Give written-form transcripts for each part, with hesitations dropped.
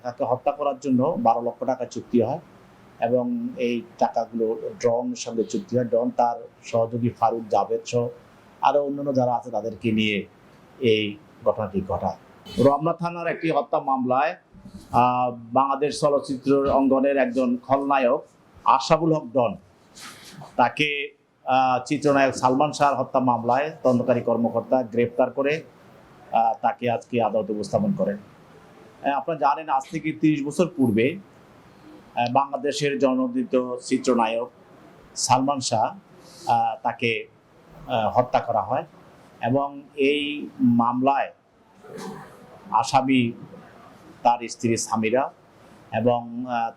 তাকে হত্যা করার জন্য 12 লক্ষ টাকা চুক্তি হয় এবং এই টাকাগুলো ডনের সঙ্গে চুক্তি হয়। ডন তার সহযোগী ফারুক, জাভেদ সহ আরও অন্যান্য যারা আছে তাদেরকে নিয়ে এই ঘটনাটি ঘটায়। রমনা থানার একটি হত্যা মামলায় বাংলাদেশ চলচ্চিত্র অঙ্গনের একজন খলনায়ক আশরাফুল হক ডন, তাকে চিত্রনায়ক সালমান শাহর হত্যা মামলায় তদন্তকারী কর্মকর্তা গ্রেপ্তার করে তাকে আজকে আদালতে উপস্থাপন করেন। আপনারা জানেন, আজ থেকে 30 বছর পূর্বে বাংলাদেশের জনদিত চিত্রনায়ক সালমান শাহ তাকে হত্যা করা হয় এবং এই মামলায় আসামি তার স্ত্রী সামিরা এবং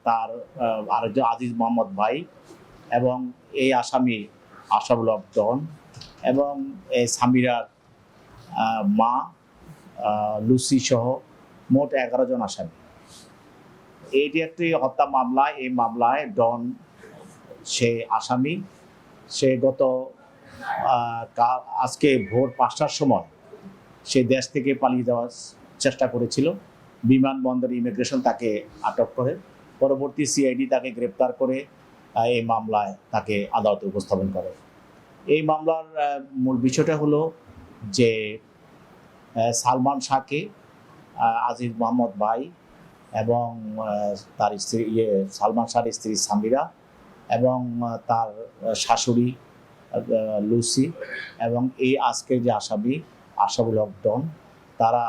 তার আরেকজন আজিজ মোহাম্মদ ভাই এবং এই আসামি আশরাফুল হক ডন এবং এই সামিরার মা লুসি সহ মোট 11 জন আসামি। এইটি একটি হত্যা মামলা। এই মামলায় ডন সে আসামি। সে আজকে ভোর 5টার সময় সে দেশ থেকে পালিয়ে যাওয়ার চেষ্টা করেছিল। বিমানবন্দরে ইমিগ্রেশন তাকে আটক করে, পরবর্তী সিআইডি তাকে গ্রেপ্তার করে এই মামলায় তাকে আদালতে উপস্থাপন করে। এই মামলার মূল বিষয়টা হলো যে সালমান শাহকে আজিজ মোহাম্মদ ভাই এবং তার স্ত্রী সালমান শাহর স্ত্রী সামিরা এবং তার শাশুড়ি লুসি এবং এই আজকের যে আসামি আশরাফুল হক ডন, তারা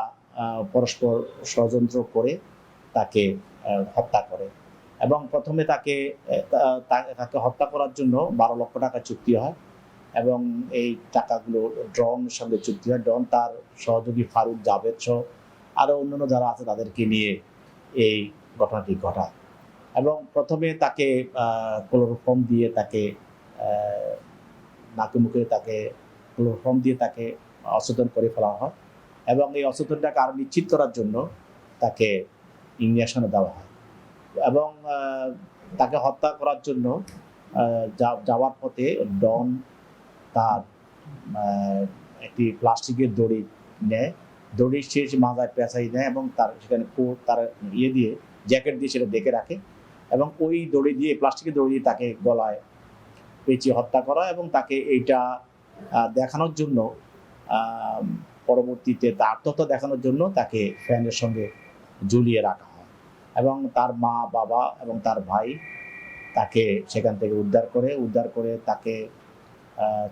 পরস্পর ষড়যন্ত্র করে তাকে হত্যা করে এবং প্রথমে তাকে হত্যা করার জন্য 12 লক্ষ টাকা চুক্তি হয় এবং এই টাকাগুলো ডনের সঙ্গে চুক্তি হয়। ডন তার সহযোগী ফারুক, জাভেদ সহ আরও অন্যান্য যারা আছে তাদেরকে নিয়ে এই ঘটনাটি ঘটায় এবং প্রথমে তাকে ক্লোরোফর্ম দিয়ে তাকে নাকে মুখে তাকে ক্লোরোফর্ম দিয়ে তাকে অচেতন করে ফেলা হয় এবং এই অচেতনটাকে আরও নিশ্চিত করার জন্য তাকে ইঞ্জেকশনে দেওয়া হয় এবং তাকে হত্যা করার জন্য যাওয়ার পথে ডন তার একটি প্লাস্টিকের দড়ি নেয়, দড়ির শেষ মাথায় পেঁচাই নেয় এবং তার সেখানে তার দিয়ে জ্যাকেট দিয়ে সেটা ডেকে রাখে এবং ওই দড়ি দিয়ে প্লাস্টিকের দড়ি দিয়ে তাকে গলায় পেঁচিয়ে হত্যা করা এবং তাকে এইটা দেখানোর জন্য পরবর্তীতে তার আত্মহত্যা দেখানোর জন্য তাকে ফ্যানের সঙ্গে ঝুলিয়ে রাখা হয় এবং তার মা, বাবা এবং তার ভাই তাকে সেখান থেকে উদ্ধার করে তাকে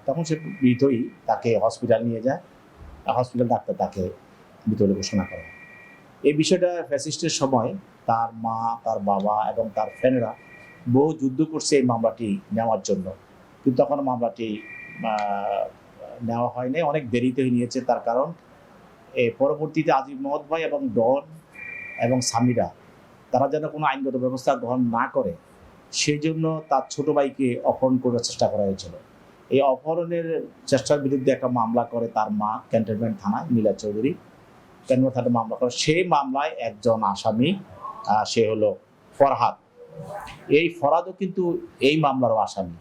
তখন সে মৃতই, তাকে হসপিটাল নিয়ে যায়। হসপিটাল ডাক্তার তাকে মৃত বলে ঘোষণা করে। এই বিষয়টা ফ্যাসিস্টের সময় তার মা, তার বাবা এবং তার ফ্যানেরা বহু যুদ্ধ করছে এই মামলাটি নেওয়ার জন্য, কিন্তু তখন মামলাটি নেওয়া হয়নি, অনেক দেরিতে নিয়েছে। তার কারণ পরবর্তীতে আজিজ মোহাম্মদ ভাই এবং ডন এবং সামিরা তারা যেন কোনো আইনগত ব্যবস্থা গ্রহণ না করে সেই জন্য তার ছোট ভাইকে অপহরণ করার চেষ্টা করা হয়েছিল। এই অপহরণের চেষ্টার বিরুদ্ধে একটা মামলা করে তার মা ক্যান্টনমেন্ট থানায়, নীলা চৌধুরী ক্যান্টনমেন্ট থানায় মামলা করে। সেই মামলায় একজন আসামি সে হলো ফরহাদ। এই ফরহাদও কিন্তু এই মামলারও আসামি।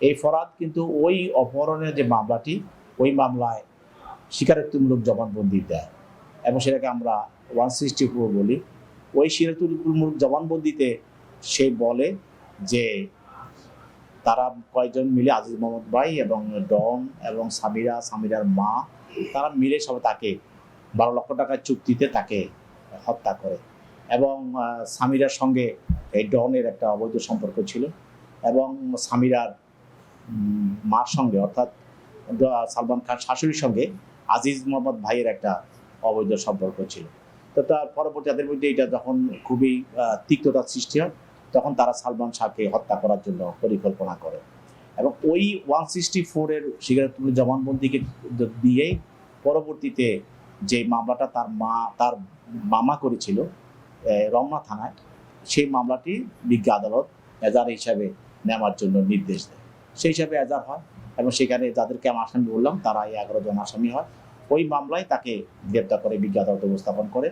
এই ফরহাদ কিন্তু ওই অপহরণের যে মামলাটি, ওই মামলায় স্বীকারোক্তিমূলক জবানবন্দি দেয় এবং সেটাকে আমরা 164 বলি। ওই স্বীকারোক্তিমূলক জবানবন্দিতে সে বলে যে তারা কয়েকজন মিলে আজিজ মোহাম্মদ ভাই এবং ডন এবং সামিরার মা তারা মিলে সব তাকে 12 লক্ষ টাকার চুক্তিতে তাকে হত্যা করে এবং সামিরার সঙ্গে এই ডনের একটা অবৈধ সম্পর্ক ছিল এবং সামিরার মার সঙ্গে অর্থাৎ সালমান খান শাশুড়ির সঙ্গে আজিজ মোহাম্মদ ভাইয়ের একটা অবৈধ সম্পর্ক ছিল। তো তার পরবর্তী তাদের মধ্যে এটা যখন খুবই তিক্ততার সৃষ্টি হয় তখন তারা সালমান শাহকে হত্যা করার জন্য পরিকল্পনা করে এবং ওই 164-এর স্বীকারোক্তিমূলক জবানবন্দিকে দিয়েই পরবর্তীতে যে মামলাটা তার মামা করেছিল রমনা থানায়, সেই মামলাটি বিজ্ঞ আদালত এজাহার হিসাবে নেওয়ার জন্য নির্দেশ দেয়। সেই হিসাবে এজাহার হয় এবং সেখানে যাদেরকে আমি আসামি বললাম তারা এই 11 জন আসামি হয়। ওই মামলায় তাকে গ্রেপ্তার করে বিজ্ঞ আদালতে উপস্থাপন করে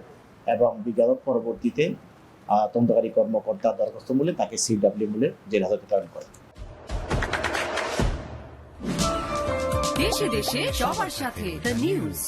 এবং বিজ্ঞ আদালত পরবর্তীতে তদন্তকারী কর্মকর্তা দরখাস্ত মূলে তাকে CW মূলে জেল হাজতে প্রেরণ করে। দেশে দেশে সবার সাথে দ্য নিউজ।